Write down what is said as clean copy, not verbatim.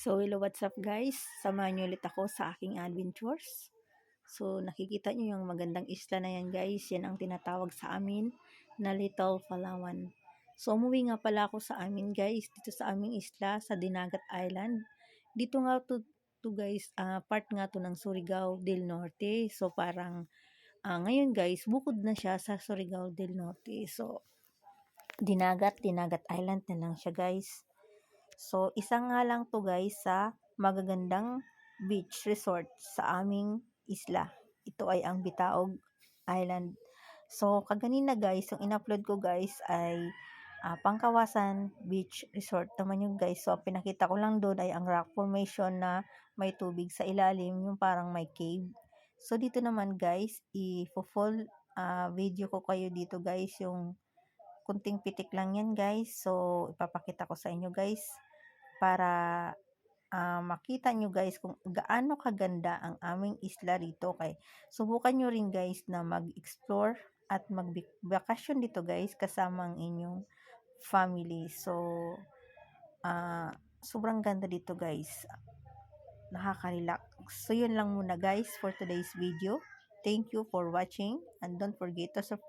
So, hello, what's up guys? Samahan niyo ulit ako sa aking adventures. So, nakikita niyo yung magandang isla na yan guys. Yan ang tinatawag sa amin na Little Palawan. So, umuwi nga pala ako sa amin guys. Dito sa aming isla, sa Dinagat Island. Dito nga to guys, part nga to ng Surigao del Norte. So, parang ngayon guys, bukod na siya sa Surigao del Norte. So, Dinagat Island na lang siya guys. So, isa nga lang to guys sa magagandang beach resort sa aming isla. Ito ay ang Bitaog Island. So, kaganina guys, yung in-upload ko guys ay Pangkawasan Beach Resort naman yung guys. So, pinakita ko lang doon ay ang rock formation na may tubig sa ilalim, yung parang may cave. So, dito naman guys, i-full video ko kayo dito guys, yung kunting pitik lang yan guys. So, ipapakita ko sa inyo guys para makita nyo guys kung gaano kaganda ang aming isla rito. Kay subukan nyo rin guys na mag-explore at mag-vacation dito guys kasama ang inyong family. So, sobrang ganda dito guys. Nakaka-relax. So, yun lang muna guys for today's video. Thank you for watching and don't forget to subscribe.